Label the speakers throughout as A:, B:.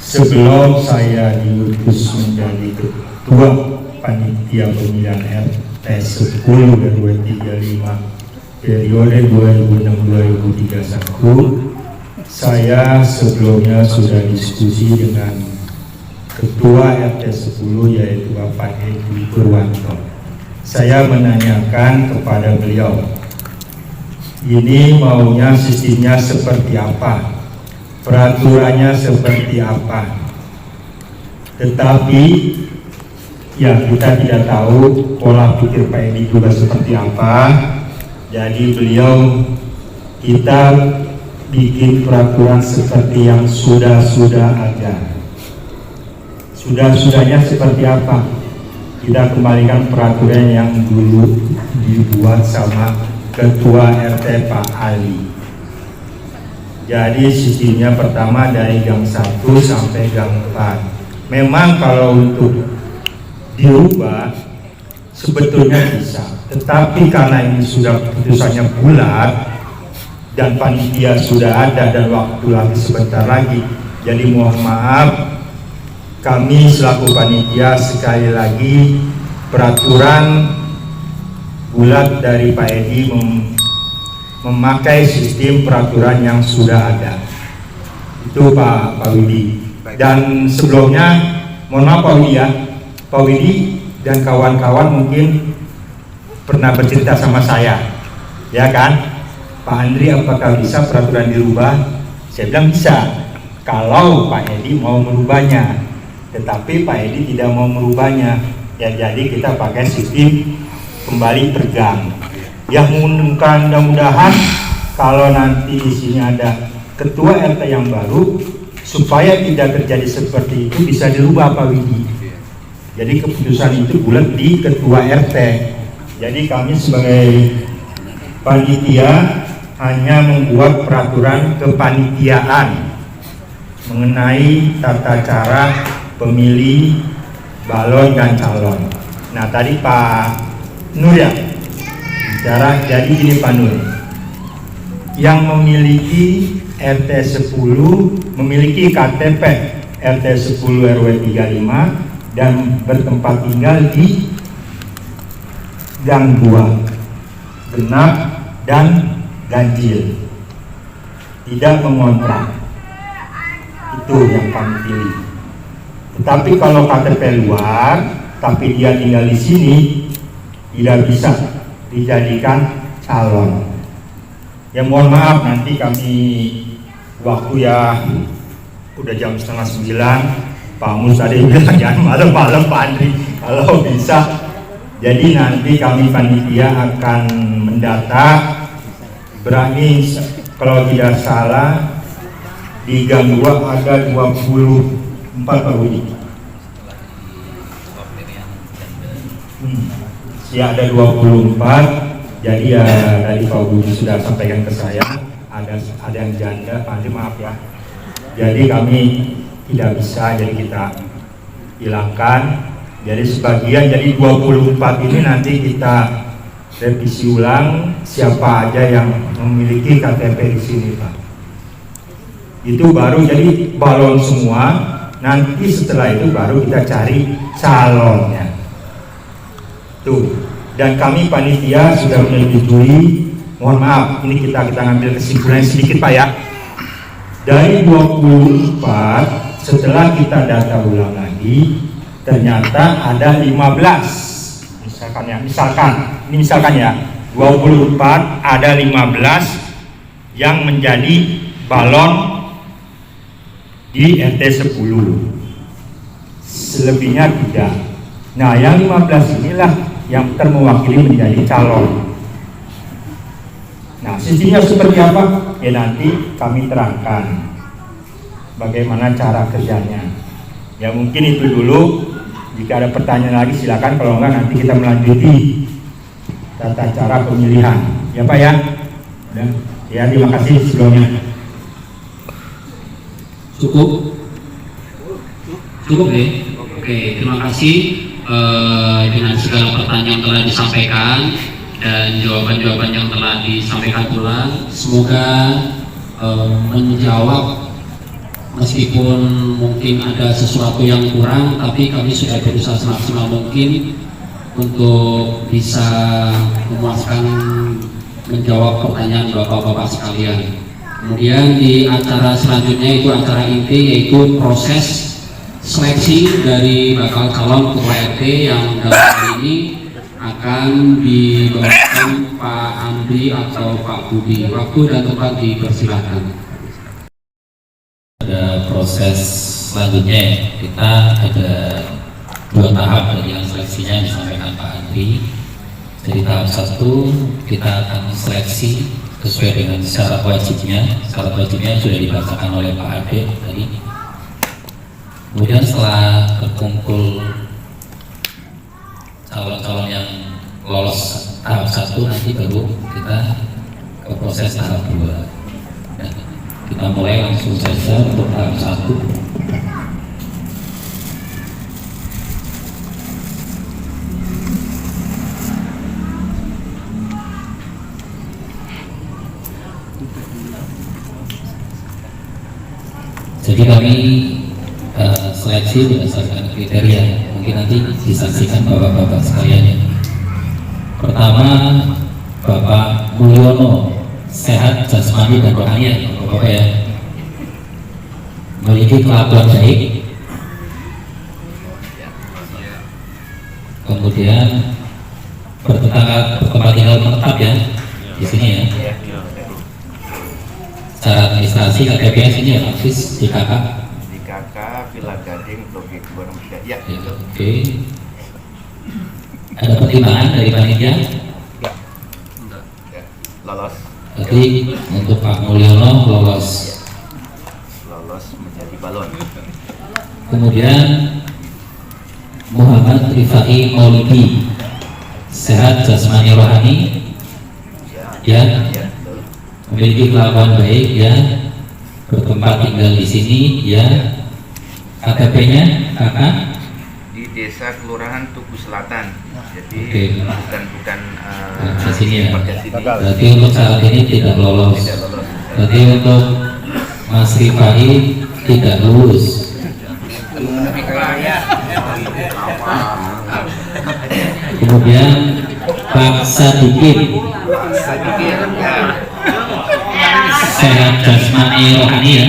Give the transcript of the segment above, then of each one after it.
A: sebelum saya diutus menjadi ketua panitia pemilihan RT 10 RW 35 periode 2006-2031, saya sebelumnya sudah diskusi dengan ketua RT 10 yaitu Bapak Edi Purwanto. Saya menanyakan kepada beliau, ini maunya sistemnya seperti apa, peraturannya seperti apa. Tetapi ya kita tidak tahu pola pikir Pak Edi juga seperti apa. Jadi beliau, kita bikin peraturan seperti yang sudah-sudah ada. Sudah-sudahnya seperti apa? Kita kembalikan peraturan yang dulu dibuat sama Ketua RT Pak Ali. Jadi sistemnya pertama dari gang 1 sampai gang 4. Memang kalau untuk dirubah sebetulnya bisa, tetapi karena ini sudah putusannya bulat dan panitia sudah ada dan waktu lagi sebentar lagi, jadi mohon maaf, kami selaku panitia sekali lagi peraturan bulat dari Pak Edi memakai sistem peraturan yang sudah ada. Itu Pak Widi. Dan sebelumnya mohon maaf Pak Widi ya, Pak Widi dan kawan-kawan mungkin pernah bercerita sama saya, ya kan? Pak Andri, apakah bisa peraturan dirubah? Saya bilang bisa kalau Pak Edi mau merubahnya. Tetapi Pak Edi tidak mau merubahnya, ya jadi kita pakai sistem kembali tergang. Yang mudah-mudahan kalau nanti di sini ada ketua RT yang baru, supaya tidak terjadi seperti itu bisa dirubah Pak Widi. Jadi keputusan itu bulat di ketua RT. Jadi kami sebagai panitia hanya membuat peraturan kepanitiaan mengenai tata cara pemilih balon dan calon. Nah tadi Pak Nur ya bicara, jadi ini Pak Nur yang memiliki RT 10 memiliki KTP RT 10 RW 35 dan bertempat tinggal di gang 2 genap dan ganjil, tidak mengontrak, itu yang kami pilih. Tetapi kalau KTP luar, tapi dia tinggal di sini, tidak bisa dijadikan calon. Ya mohon maaf, nanti kami waktu ya udah jam 8:30, Pak Mus tadi bilang jangan malam-malam Pak Andri, kalau bisa. Jadi nanti kami panitia akan mendata, berani kalau tidak salah di gang 2 ada 24 Pak Budi. Ya ada 24. Jadi ya tadi Pak Budi sudah sampaikan ke saya ada yang janda, Pak Andri maaf ya. Jadi kami tidak bisa, jadi kita hilangkan. Jadi sebagian, jadi 24 ini nanti kita revisi ulang siapa aja yang memiliki KTP di sini Pak. Itu baru jadi balon semua. Nanti setelah itu baru kita cari calonnya. Tuh. Dan kami panitia sudah menyetujui. Mohon maaf, ini kita ngambil kesimpulan sedikit Pak ya. Dari 24 setelah kita data ulang lagi, ternyata ada 15. Misalkan ya 24 ada 15 yang menjadi balon di RT 10, selebihnya tidak. Nah yang 15 inilah yang termewakili menjadi calon. Nah sistemnya seperti apa? Ya nanti kami terangkan bagaimana cara kerjanya. Ya mungkin itu dulu. Jika ada pertanyaan lagi silakan, kalau enggak nanti kita melanjuti tata cara pemilihan. Ya Pak ya. Ya terima kasih sebelumnya.
B: Cukup nih. Oke, terima kasih dengan segala pertanyaan telah disampaikan dan jawaban-jawaban yang telah disampaikan ulang. Semoga menjawab meskipun mungkin ada sesuatu yang kurang, tapi kami sudah berusaha semaksimal mungkin untuk bisa memuaskan menjawab pertanyaan bapak-bapak sekalian. Kemudian di acara selanjutnya itu acara inti, yaitu proses seleksi dari bakal calon ketua RT yang dalam hal ini akan dibawakan Pak Andri atau Pak Budi. Waktu dan tempat dipersilakan.
C: Ada proses selanjutnya, kita ada 2 tahap dari yang seleksinya disampaikan Pak Andri. Jadi tahap 1 kita akan seleksi sesuai dengan syarat wajibnya. Syarat wajibnya sudah dibacakan oleh Pak Ade tadi. Kemudian setelah berkumpul calon-calon yang lolos tahap 1, nanti baru kita ke proses tahap 2. Kita mulai langsung saja untuk tahap 1. Jadi kami seleksi berdasarkan kriteria, mungkin nanti disaksikan bapak-bapak sekalian ya. Pertama, Bapak Mulyono, sehat jasmani dan rohani ya, bapak ya. Memiliki kelakuan baik. Kemudian bertempat tinggal menetap ya di sini ya. Secara administrasi KTP sini ya, Hafiz di KK.
D: Di KK Villa Gading Blok G 2 nomor 3. Ya.
C: Oke. Ada pertimbangan dari panitia?
D: Ya. Lolos.
C: Jadi untuk Pak Mulyono lolos.
D: Lolos menjadi balon.
C: Kemudian Muhammad Rifai Maulidi, sehat jasmani rohani ya,
D: Ya, betul.
C: memiliki kelakuan baik ya, bertempat tinggal di sini ya. KTP-nya kakak
D: Di Desa Kelurahan Tugu Selatan. Jadi
C: Oke.
D: bukan
C: di sini ya.
D: seperti sini.
C: Berarti untuk saat ini tidak lolos.
D: Tidak lolos.
C: Berarti untuk Mas Rifai tidak lulus. Kemudian Pak Sadikin,
D: Sedikit ya.
C: sehat jasmani rohani ya.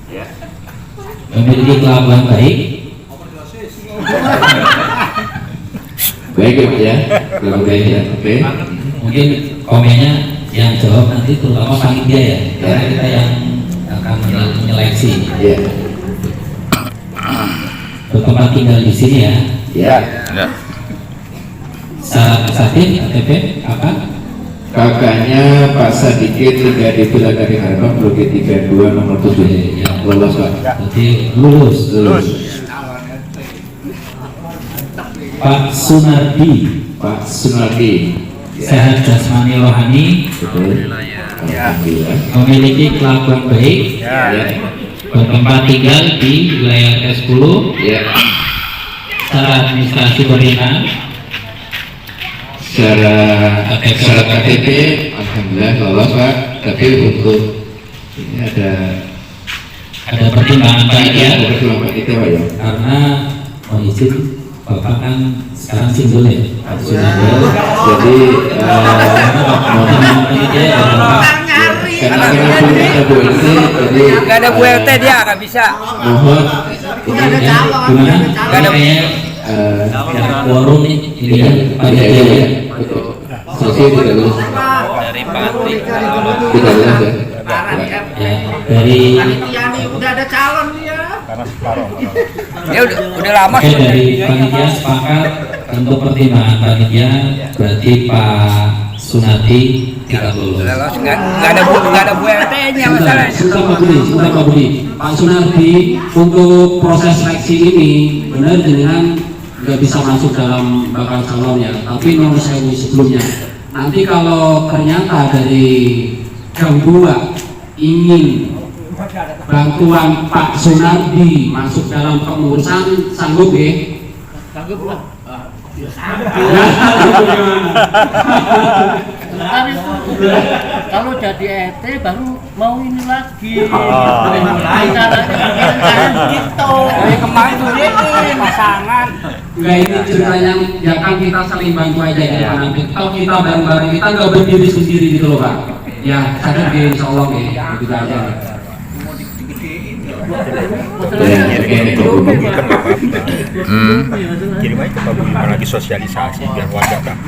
D: Ya.
C: Memiliki kelakuan baik.
E: Baik ya, kalau baik ya, oke.
C: Mungkin komennya yang jawab nanti terutama panitia ya, karena kita yang akan menyeleksi.
E: Ya,
C: Bertempat tinggal di sini ya.
E: ya.
C: Syarat aktif KTP apa?
E: Kakaknya Pak Sadikin tinggal di Villa Gading Harapan Blok G 32 nomor 7.
C: Ya.
E: Lolos Pak.
C: Jadi lulus. Pak Sunardi,
E: Pak Sunardi.
C: sehat jasmani rohani,
E: Betul. Alhamdulillah.
C: memiliki kelakuan baik,
E: Ya.
C: bertempat tinggal di wilayah S10,
E: Ya.
C: secara administrasi pemerintahan,
E: Secara syarat KTP, alhamdulillah lolos Pak. Tapi untuk ini ada
C: pertimbangan panitia
E: perjuangan itu Pak ya.
C: karena mohon izin Bapak kan sekarang single ya,
E: Jadi
C: pertimbangan panitia ya Bapak.
E: karena belum ada Bu LT, jadi
F: Gak ada Bu LT dia nggak bisa.
E: mohon
C: Gimana? Kayaknya ya, quorum nih ini ya panitia ya.
E: Selesai tidak lulus.
F: Dari Pati.
E: Tidak lulus ya.
C: Ya, dari
F: Udah ada calon dia. Dia udah lama
C: oke, dari panitia sepakat untuk pertimbangan panitia berarti Pak Sunardi tidak lulus.
F: nggak ada Bu LT-nya masalahnya.
C: Sebentar Pak Budi. Pak Sunardi, untuk proses seleksi ini benar dengan nggak bisa masuk dalam bakal calonnya, tapi nomor saya sebelumnya. Nanti kalau ternyata dari Gang 2 ingin bantuan Pak Sunardi masuk dalam pengurusan, sanggup ya?
G: Ntar itu kalau jadi ET baru mau ini lagi. Caranya gitu.
F: Dari kemarin tuh ini pasangan.
B: Enggak, ini cerita yang kan kita saling bantu aja ya. Nanti kalau kita bareng-bareng kita nggak berdiri sendiri gitu loh Pak. Ya, sadar deh insya Allah ya, gitu aja.
A: Kirim aja ke Pak Bima lagi sosialisasi biar warga tahu.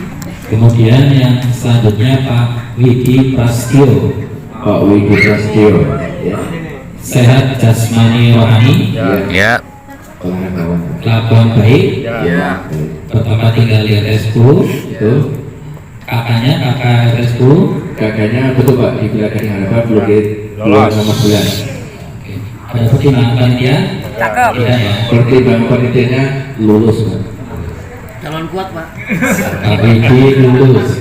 C: Kemudian yang selanjutnya Pak Widi Prasetyo. Pak Widi Prasetyo. Ya. Sehat jasmani rohani.
D: Ya.
C: Kelakuan baik.
A: Ya.
C: Pertama tinggal di RS 10 itu. Kakaknya kakak RS 10. Kakaknya betul Pak di Wilayah Harapan Blokit
A: Lolos.
C: nomor 11. Ada pertimbangan panitia?
F: Cakep.
C: Tidak ya. Pertimbangan panitianya lulus Pak.
G: Calon kuat Pak.
C: KBG lulus.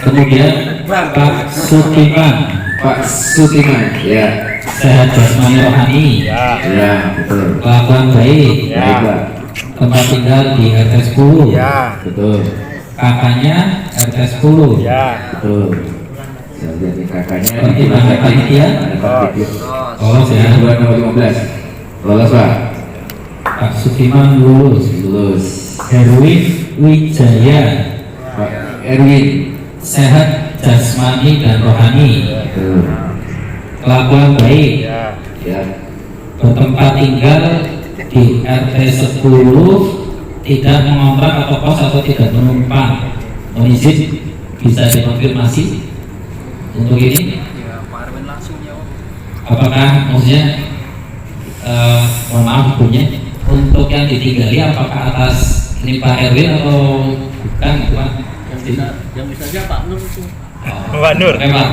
C: Kemudian Pak Sutiman. Pak Sutiman, ya. Sehat jasmani rohani. Ya, betul. Kelakuan baik.
A: Ya.
C: Baik Pak. Tempat tinggal di RT 10.
A: Ya.
C: Betul. Kakaknya RT 10.
A: Ya.
C: Betul. Jadi kakaknya pertimbangan panitia. Lolos ya. 2015. Lolos Pak. Pak Sutiman lulus. Lulus. Erwin Wijaya. Pak Erwin. Sehat jasmani dan rohani. Kelakuan baik. Ya. Bertempat tinggal di RT 10, tidak mengontrak atau kos atau tidak menumpang. Mohon izin bisa dikonfirmasi untuk ini. Apakah maksudnya mohon maaf hukumnya untuk yang ditinggali apakah atas ini Pak Erwin atau bukan Pak?
G: Yang bisa aja Pak Nur itu.
A: Pak Nur.
C: Oke, Pak.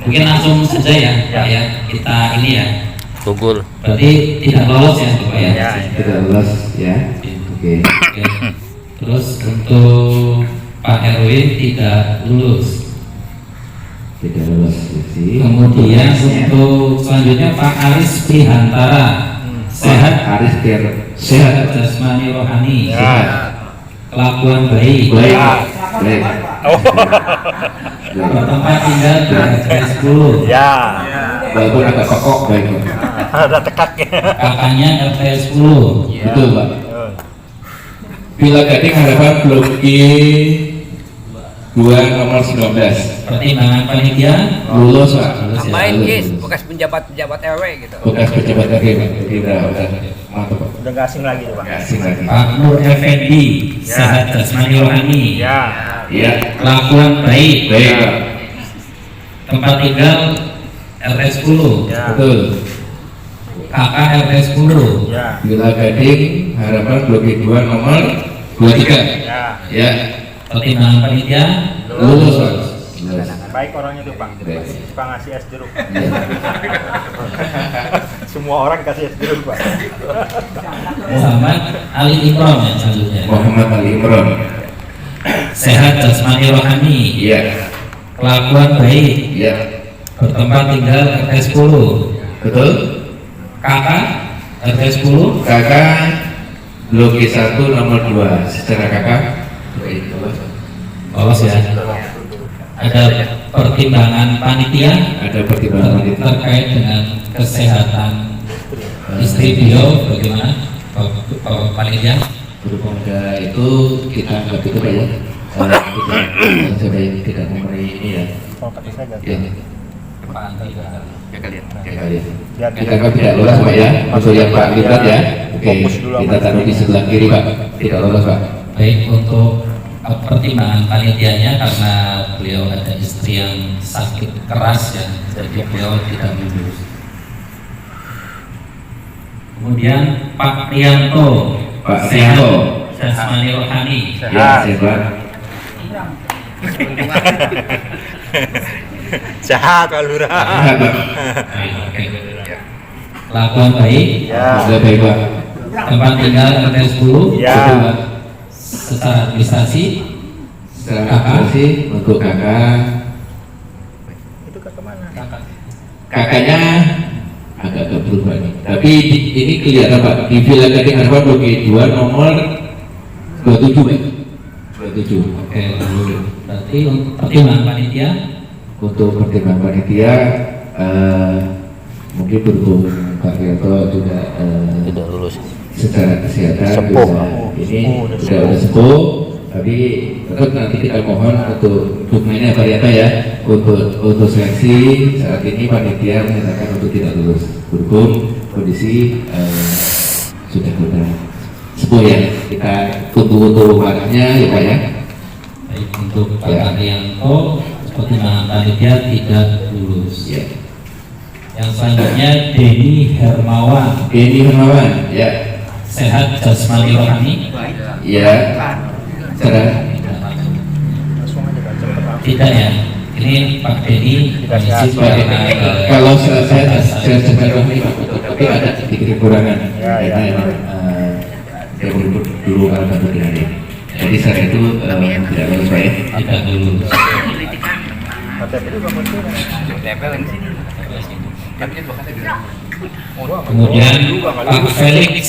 C: Mungkin langsung saja ya Pak ya, kita ini ya.
D: Pukul.
C: Berarti tidak lolos ya Pak ya?
A: Ya.
C: Tidak lolos ya. Oke. Terus untuk Pak Erwin tidak lulus. Tidak lulus. Kemudian untuk selanjutnya Pak Aris Prihantara. Sehat Aris sehat jasmani rohani.
A: Ya.
C: Kelakuan baik. Baik. Bertempat tinggal di RT 10.
A: Ya.
C: Walaupun agak kokok baik.
A: Ada tekak ya.
C: Kakaknya RT 10. Betul Pak. Bila Gading Harapan Blok G 2 nomor 19. Pertimbangan panitia lulus Pak. Lulus, ya.
F: Main
C: Lulus.
F: guys, bekas penjabat RW gitu.
C: Bekas pejabat RW Pak. Jadi udah mantap Pak.
A: Udah nggak asing lagi tuh Pak.
C: Nggak asing lagi. Pak Nur Effendi. Sehat jasmani rohani.
A: Ya.
C: Iya. Kelakuan baik. Baik Pak. Tempat tinggal RT 10.
A: Ya.
C: Betul. Kakak RT 10.
A: Ya.
C: Bila Gading Harapan Blok G 2 nomor 23.
A: Ya.
C: Ya. Pertimbangan panitia lulus Pak.
A: Baik orangnya tuh Pak.
C: Baik.
A: Suka ngasih es jeruk.
C: Iya.
A: Semua orang kasih es jeruk Pak.
C: Muhammad Ali Imron yang selanjutnya. Muhammad Ali Imron. Sehat jasmani rohani. Iya. Kelakuan baik. Iya. Bertempat tinggal RT 10. Betul. Kakak RT 10. Kakak Blok G 1 nomor 2. Secara kakak lolos ya. Ada pertimbangan panitia. Ada pertimbangan panitia terkait dengan kesehatan istri beliau bagaimana Pak panitia? Berhubungan itu kita anggap itu Pak ya. Kita tidak memberi ini ya.
A: Oh, kata saya ganti.
C: Ya.
D: Ya kalian.
A: Biar
C: Kita anggap tidak lolos Pak ya. Untuk yang Pak Librat ya. Oke.
A: Fokus dulu sama
C: Kita taruh di sebelah kiri Pak. Tidak lolos Pak. Baik untuk pertimbangan panitianya karena beliau ada istri yang sakit keras ya, jadi beliau tidak lulus. Kemudian Pak Prianto. Pak Prianto. Jasmani rohani. Ya, sehat.
A: Jahat Pak Lurah.
C: Oke. Lakukan baik.
A: Ya.
C: Sudah baik Pak. Tempat tinggal RT 10.
A: Ya.
C: Betul, Pak. Secara administrasi. Secara administrasi untuk kakak.
A: Itu ke kemana?
C: Kakaknya agak ke
E: berubah nih. Tapi ini kelihatan Pak di Villa Gading Harapan Blok E2 nomor 27 Pak. 27.
C: Oke, berarti untuk pertimbangan panitia
E: Untuk pertimbangan panitia mungkin berhubung Pak Rioto juga
F: Tidak lulus.
E: secara kesehatan
F: Sepuh.
E: bisa ini sudah sepuh, tapi tetap nanti kita mohon untuk dokumennya Pak Rioto ya untuk seleksi saat ini panitia menyatakan untuk tidak lulus berhubung kondisi sudah sepuh ya. Kita tunggu waktunya ya Pak ya.
C: baik untuk Pak
E: Ya.
C: Arianto pertimbangan panitia tidak lulus.
E: Ya.
C: Yang selanjutnya Denny Hermawan,
E: Ini Hermawan ya.
C: sehat jasmani rohani.
E: Ya. Secara
C: Tidak ya, ini Pak Denny mengisi
E: kalau saya sebenarnya ini Pak, tapi ada sedikit kekurangan karena saya dulu kalau satu hari. Jadi saya itu tidak lulus Pak ya.
C: tidak lulus.
D: Tempel yang sini.
C: Kemudian Pak Felix,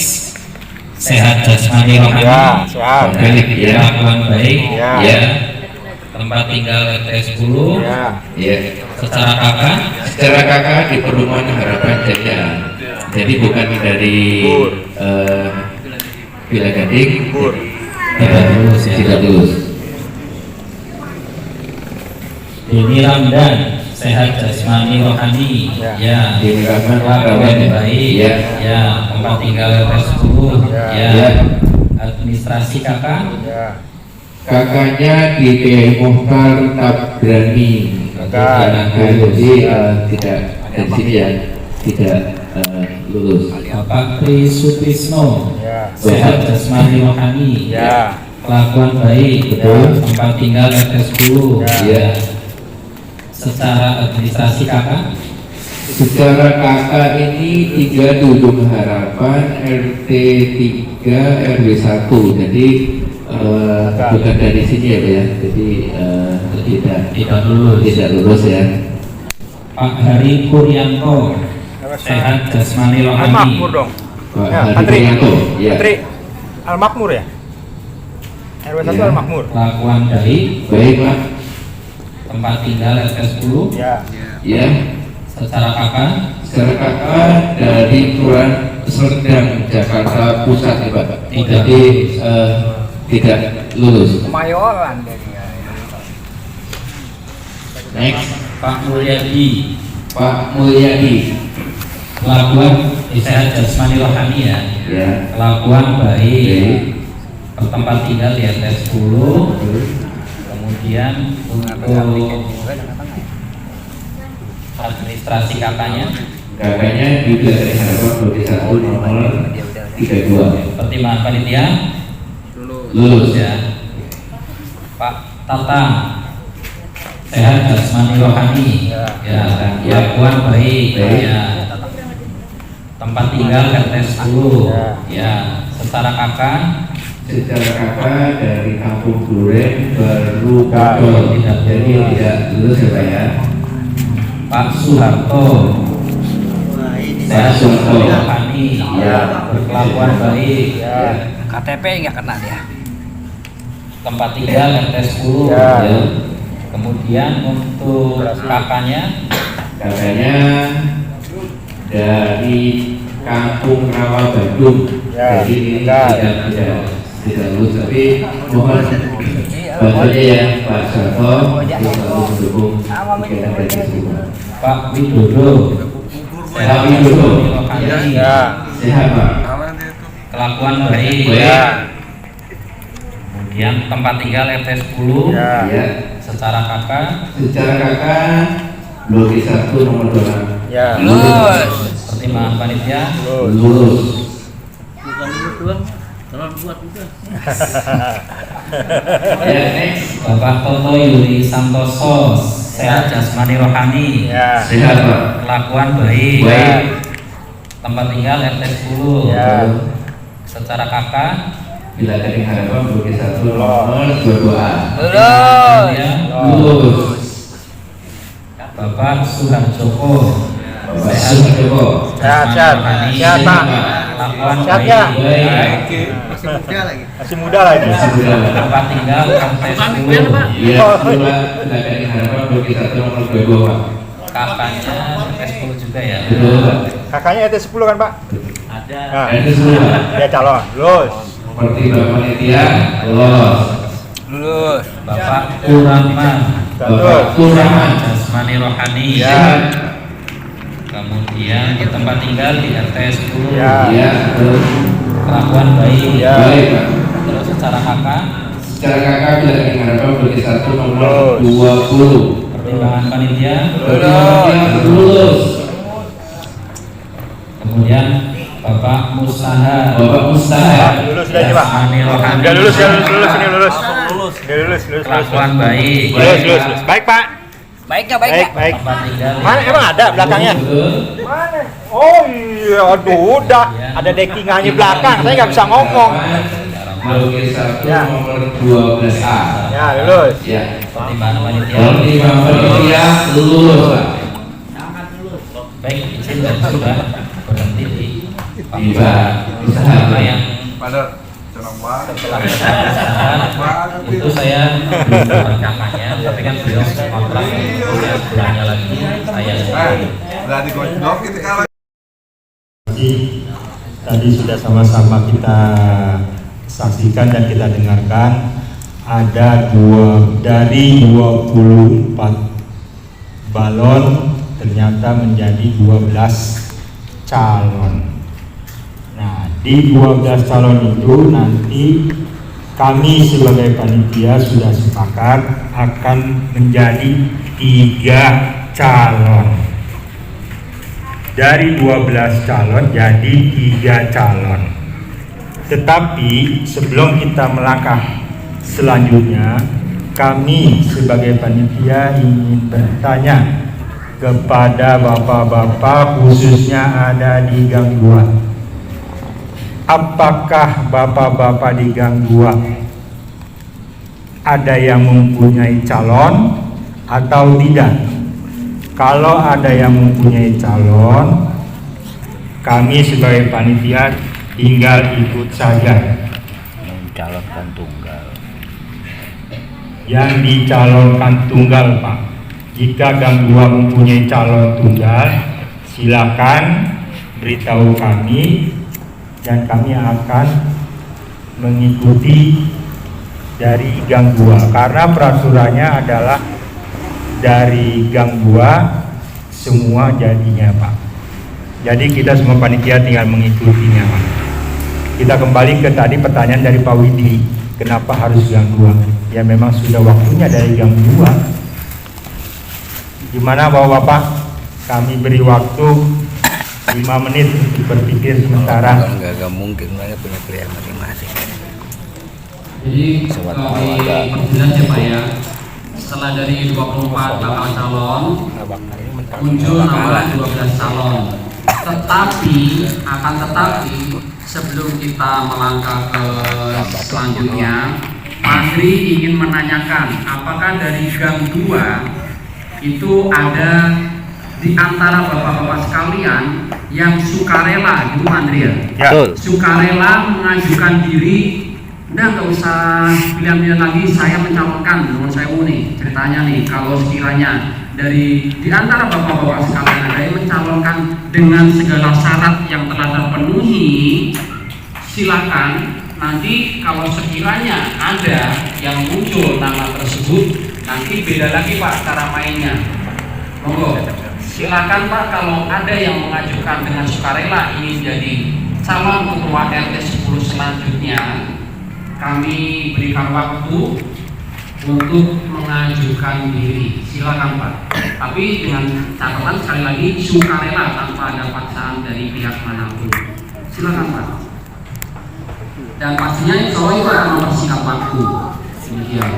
C: sehat jasmani rohani.
E: Pak Felix ya.
C: Kelakuan baik.
E: Ya.
C: Tempat tinggal RT 10.
E: Ya.
C: Secara kakak
E: Secara kakak di perumahan Harapan Jaya. Jadi bukan dari Villa Gading.
C: tidak lulus ya.
E: Tidak lulus.
C: Denny Ramdan, sehat jasmani rohani. Ya.
E: Di Ramdan
C: Kelakuan baik.
E: Ya.
C: Ya. Tempat tinggal RT 10. Ya.
E: Ya.
C: Administrasi kakak
E: Kakaknya di Kiai Muhtar Tabrani. Jadi tidak dari sini ya, tidak lulus.
C: Bapak Tri Sutrisno, sehat jasmani rohani. Kelakuan baik.
E: Betul.
C: Tempat tinggal RT 10.
E: Ya.
C: Secara administrasi kakak
E: Secara kakak ini 3 Dudung Harapan RT 3 RW 1. Jadi bukan dari sini ya Pak ya. Jadi tidak lulus ya.
C: Pak Hari Puryanto, sehat jasmani rohani.
F: Makmur dong.
E: Pak
F: Ya,
E: Hadi
F: Patri.
E: Prianto, ya.
F: Patri. Al-Makmur ya? RW 1
E: Ya.
F: Al-Makmur.
C: Kelakuan baik.
E: Baik Pak.
C: Tempat tinggal RT 10.
F: Ya.
E: Ya.
C: Secara kakak
E: Secara kakak dari Kelurahan Serdang Jakarta Pusat ya Pak.
C: Tidak.
E: Jadi tidak lulus.
F: Kemayoran dia.
E: Next
C: Pak Mulyadi,
E: Pak Mulyadi.
C: kelakuan sehat jasmani rohani ya.
E: Ya.
C: Kelakuan baik.
E: Baik.
C: Tempat tinggal di RT 10. Kemudian untuk administrasi kakaknya
E: Kakaknya juga dari Harapan Blok E1 nomor 32.
C: pertimbangan panitia
E: Lulus
C: ya. Pak Tata, sehat jasmani rohani. Ya. Kelakuan baik.
E: Baik.
C: Ya. Tempat tinggal RT 10. Ya. Secara kakak
E: Secara kakak dari Kampung Duren baru Kodol. Jadi tidak lulus ya Pak ya.
C: Pak Soeharto, sehat jasmani rohani.
E: Ya.
C: Berkelakuan baik.
F: KTP nggak kena dia.
C: Tempat tinggal RT 10.
F: Ya.
C: Ya. Kemudian untuk kakaknya
E: Kakaknya dari Kampung Rawa Bandung.
F: Ya,
E: Jadi ini
F: enggak.
E: tidak lulus, tapi mohon bantuannya ya Pak Soeharto untuk selalu mendukung kegiatan dari semua.
C: Pak Widodo, sehat
E: Pak Widodo.
C: jasmani rohani.
F: Ya.
E: Sehat Pak.
C: Kelakuan baik.
E: Ya.
C: Kemudian tempat tinggal RT 10.
F: Ya.
E: Ya.
C: Secara kakak
E: Secara kakak Blok E1 nomor 2.
F: Ya.
C: pertimbangan panitia
E: Lulus.
G: Bukan lulus doang, terlalu buat juga.
E: Ya, next.
C: Bapak Toto Yuli Santoso, sehat jasmani rohani.
F: Ya.
E: Sehat Pak.
C: Kelakuan baik.
E: Baik.
C: Tempat tinggal RT 10.
F: Ya.
C: Secara kakak
E: Bila dari Harapan Blok E1 nomor 22A.
C: kemudian
E: Lulus.
C: Bapak Suharjoko,
E: Bapak Suharjoko.
F: Sehat, sehat. Sehat, Pak. Sehat ya? Masih muda lagi.
C: Tempat tinggal lantai 10.
E: Iya, dari harapan bagi satu nomor 22 Pak.
C: Kakaknya lantai 10 juga ya.
E: Betul Pak.
F: Kakaknya RT 10 kan, Pak?
C: Ada.
F: Nah,
E: Itu semua Pak.
F: dia calon. Lulus.
E: Seperti Bapak Panitia, lolos.
D: Lulus.
C: Bapak Kurahman.
E: Bapak Kurahman.
C: Jasmani Rohani.
F: Ya.
C: Kemudian tempat tinggal di RT 10.
F: Ya.
E: Iya, betul.
C: Kelakuan baik.
F: Ya.
E: Baik Pak.
C: Terus secara kakak,
E: Secara kakak dari harapan bagi satu nomor
F: Lulus.
E: 20.
C: pertimbangan panitia.
E: Lulus.
C: Kemudian Bapak Mustaha.
E: Bapak Mustaha.
F: Lulus sudah ini, Pak.
C: Jasmani Rohani.
F: Udah lulus, ya lulus ini lulus. Udah lulus.
C: Kelakuan baik.
F: Lulus. Baik, Pak.
D: Baiknya
F: Baik.
C: Tempat tinggal.
F: Mana emang ada belakangnya?
E: Betul.
F: Mana? Oh iya, aduh udah ada deckingannya belakang. Saya nggak bisa ngomong.
E: Bagi satu
F: Ya.
E: nomor 12A.
F: Ya, lulus.
E: Ya.
C: Pertimbangan panitia.
E: Pertimbangan panitia lulus Pak.
C: Baik, izin dan sudah berhenti di
E: Bisa.
C: Apa yang
H: Pada senang banget.
C: setelah itu saya belum dapat kakaknya, tapi kan beliau kontrak ya bulannya lagi saya sendiri.
H: Udah digodok gitu kalau.
A: Tadi sudah sama-sama kita saksikan dan kita dengarkan ada dari 24 balon ternyata menjadi 12 calon. Nah, di 12 calon itu nanti kami sebagai panitia sudah sepakat akan menjadi 3 calon. Dari 12 calon jadi 3 calon. Tetapi sebelum kita melangkah selanjutnya, kami sebagai panitia ingin bertanya kepada bapak-bapak khususnya ada di Gang 2. Apakah bapak-bapak di Gang 2 ada yang mempunyai calon atau tidak? Kalau ada yang mempunyai calon, kami sebagai panitia tinggal ikut saja.
D: mencalonkan tunggal.
A: Yang dicalonkan tunggal, Pak. Jika Gang 2 mempunyai calon tunggal, silakan beritahu kami dan kami akan mengikuti dari Gang 2 karena peraturannya adalah dari Gang 2 semua jadinya, Pak. Jadi kita semua panitia tinggal mengikutinya, Pak. Kita kembali ke tadi pertanyaan dari Pak Widi, kenapa harus Gang 2? Ya memang sudah waktunya dari Gang 2. Gimana Bapak-bapak? Kami beri waktu 5 menit untuk berpikir sementara.
D: Enggak mungkin, mereka punya pilihan masing-masing.
B: Jadi kami perjelas ya Pak ya, setelah dari 24 bakal calon muncul nama 12 calon. Tetapi sebelum kita melangkah ke selanjutnya, Pak Andri ingin menanyakan apakah dari Gang 2 itu ada di antara bapak-bapak sekalian yang sukarela gitu Pak Andri ya?
F: Ya.
B: Sukarela mengajukan diri. Udah nggak usah pilihan-pilihan lagi, saya mencalonkan menurut saya nih ceritanya nih, kalau sekiranya dari di antara bapak-bapak sekalian ada yang mencalonkan dengan segala syarat yang telah terpenuhi, silakan. Nanti kalau sekiranya ada yang muncul nama tersebut, nanti beda lagi Pak cara mainnya. Monggo, silakan Pak, kalau ada yang mengajukan dengan sukarela ingin jadi calon ketua RT 10 selanjutnya, kami berikan waktu untuk mengajukan diri. Silakan Pak. Tapi dengan catatan sekali lagi sukarela tanpa ada paksaan dari pihak manapun. Silakan Pak. Dan pastinya insya Allah itu akan mempersingkat waktu. Demikian.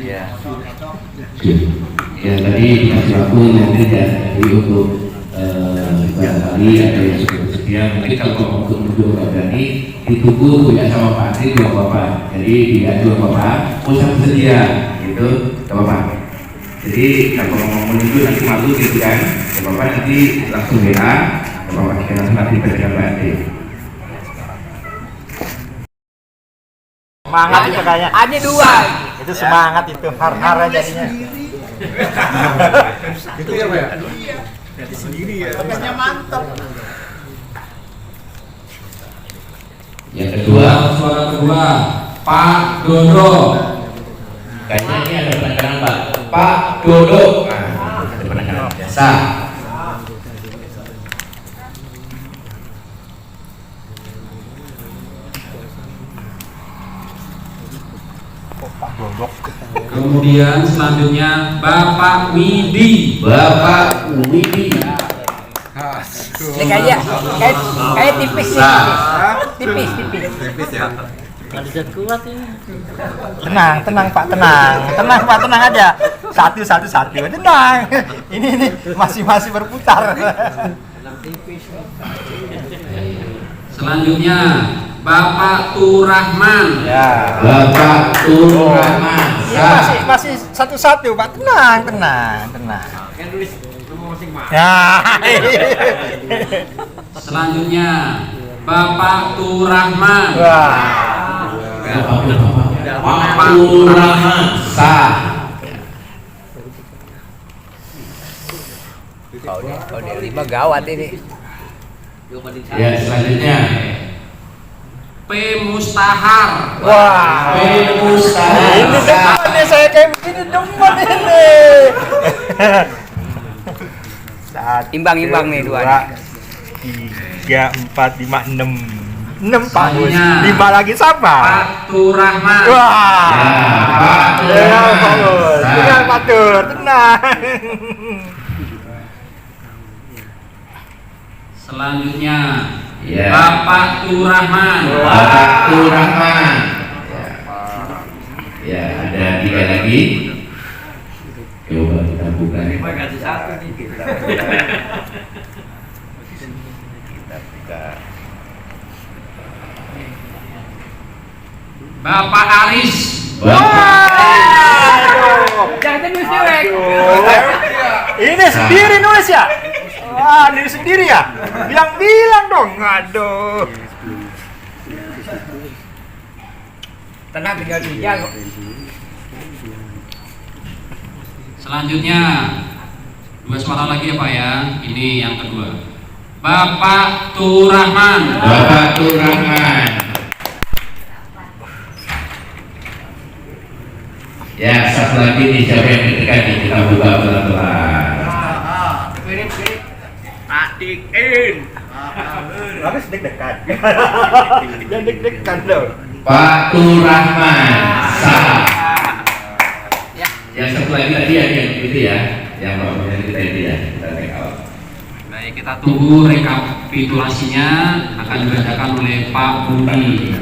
D: Ya.
E: Ya tadi dikasih waktu nanti jadi untuk barangkali ada yang sudah bersedia, mungkin kalau untuk menuju berani ditunggu punya sama Pak Andri 2 Bapak. Jadi dia 2 Bapak, usah bersedia gitu, Bapak. Jadi kalau mau menuju nanti malu gitu kan, Bapak nanti langsung WA, Bapak kita langsung nanti baca Pak Ade.
F: Semangat itu kayaknya.
G: Ada dua.
F: Itu semangat itu, har-har jadinya.
H: Itu ya Pak ya?
E: Yang kedua,
B: Suara kedua, Pak Dodo.
E: kayaknya ini ada penekanan Pak. Pak Dodo. Nah, ada penekanan biasa.
B: Kemudian selanjutnya Bapak Widi.
E: Bapak Widi.
G: Ini kayak tipis nih. Tipis.
H: Tipis ya.
F: Tenang Pak, tenang aja. Satu, tenang. Ini masih berputar.
B: Selanjutnya Bapak Turahman.
F: Ya.
E: Bapak Turahman.
F: Ini masih satu-satu Pak, tenang. Ya.
B: Selanjutnya Bapak Turahman.
F: Wah.
E: Bapak Turahman. Sah.
G: Kalau dia 5 gawat ini.
E: Ya, selanjutnya
B: P. Mustahar.
F: Wah.
E: P. Mustahar.
F: Ini depan nih, saya kayak begini demen ini.
G: Imbang-imbang nih dua.
F: 3, 4, 5, 6. 6 Pak Bos.
B: Selanjutnya
F: 5 lagi sama.
B: Pak Turahman.
F: Wah.
E: Ya,
F: Pak Bos. Tenang Pak Tur, tenang.
B: Selanjutnya
E: Ya.
B: Bapak Turahman.
E: Bapak Turahman. Ya, ada 3 lagi. Coba kita buka nih.
B: Bapak Aris.
G: Jangan terus dewek.
F: Ini sendiri nulis ya? Wah, diri sendiri ya? Bilang dong. Aduh.
G: Tenang, tinggal 3 kok.
B: Selanjutnya 2 suara lagi ya Pak ya. Ini yang kedua. Bapak Turahman.
E: Bapak Turahman. Ya, satu lagi nih, siapa yang ditekan nih, kita buka pelan-pelan.
F: Habis deg-degan. Jangan deg-degan dong.
E: Pak Turahman. Sah. Yang satu lagi tadi ya, yang itu ya, yang bapaknya kita itu ya, kita take out.
B: Baik, kita tunggu rekapitulasinya akan dibacakan oleh Pak Budi.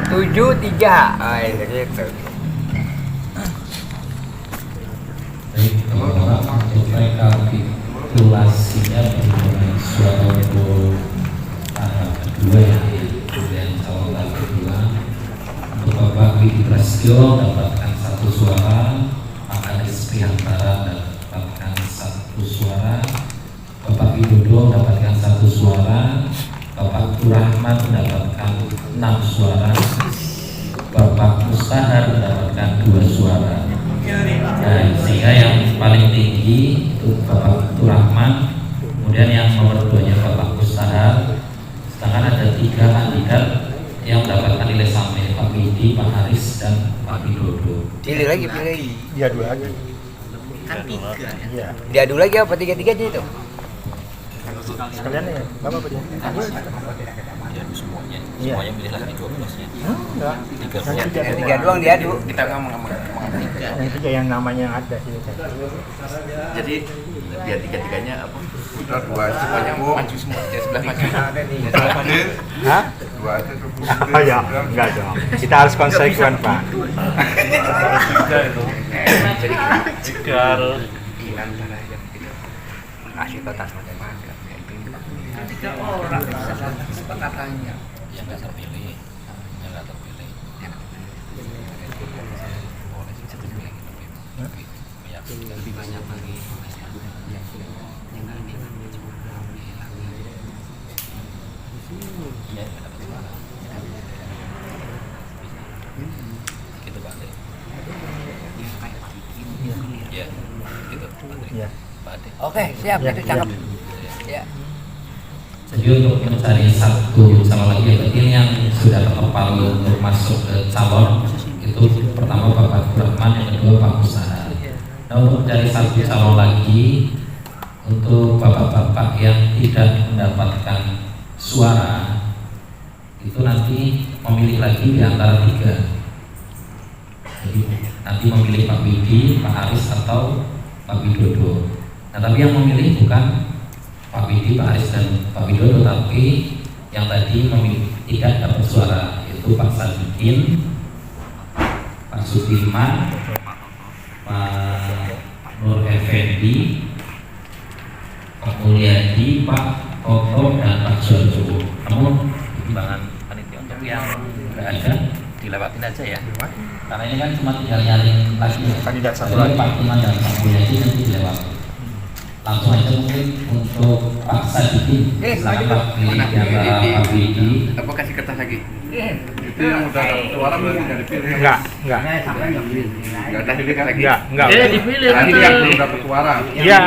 G: 7-3. Ah, ini gitu.
C: Baik, untuk rekapitulasinya bagaimana suatu tahap kedua ya, kemudian calon tahap kedua untuk Bapak Widi Prasetyo dapatkan 1 suara, Pak Aris Priantara dapatkan 1 suara, Bapak Widodo dapatkan 1 suara, Bapak Turahman mendapatkan 6 suara, Bapak Mustahar mendapatkan 2 suara. Nah, sehingga yang paling tinggi itu Bapak Turahman, kemudian yang nomor 2-nya Bapak Mustahar, sedangkan ada 3 kandidat yang mendapatkan nilai sama, Pak Widi, Pak Haris, dan Pak Widodo.
G: Pilih lagi.
F: Dia 2 lagi.
G: Kan 3.
F: Iya.
G: Dia 2 lagi apa 3-3 aja itu?
F: Sekalian nih, Bapak apa dia? Semuanya milih lagi 12-nya. Enggak.
G: Yang 3 doang diadu.
D: Kita ngomong
F: Yang 3 yang namanya yang ada sih.
D: jadi biar tiga-tiganya apa?
H: Udah 2 aja.
D: Semuanya maju semua, ya sebelah maju.
F: Hah?
H: 2 aja cukup.
F: Oh ya, enggak dong. Kita harus konsekuen, Pak.
D: Antara yang itu
G: Kasih batas matematika.
D: 3 orang kesepakatannya.
C: Yang nggak terpilih,
D: Boleh satu lagi.
B: lebih banyak lagi
C: gitu Pak Ade. Ya, gitu Pak Ade.
A: Ya.
C: Pak Ade.
G: Oke, siap, itu cakep. Ya.
C: Jadi untuk mencari satu sama lagi ini yang sudah terpal untuk masuk ke calon itu pertama Bapak Abdurrahman, yang kedua Pak Musara. Nah untuk mencari satu calon lagi untuk bapak-bapak yang tidak mendapatkan suara itu nanti memilih lagi di antara 3. Jadi nanti memilih Pak Widi, Pak Aris atau Pak Widodo. Nah tapi yang memilih bukan Pak Widi, Pak Aris dan Pak Widodo, tapi yang tadi memilih tidak dapat suara yaitu Pak Sadikin, Pak Sudirman, Pak Nur Effendi, Pak Mulyadi, Pak Toto dan Pak Jojo. Namun pertimbangan panitia untuk yang nggak ada dilewatin aja ya. Karena ini kan cuma tinggal nyari lagi
A: Kandidat satu
C: jadi
A: lagi.
C: Pak Iman dan Pak Mulyadi nanti dilewat. Langsung aja mungkin untuk Pak Sadikin, silakan pilih di antara Pak Widi.
H: Apa kasih kertas lagi? Itu yang udah dapat suara belum tidak dipilih.
A: Enggak.
H: Enggak ada pilih lagi.
A: Enggak.
G: Dipilih
H: Nanti
G: nanti.
H: yang belum dapat suara.
A: Iya.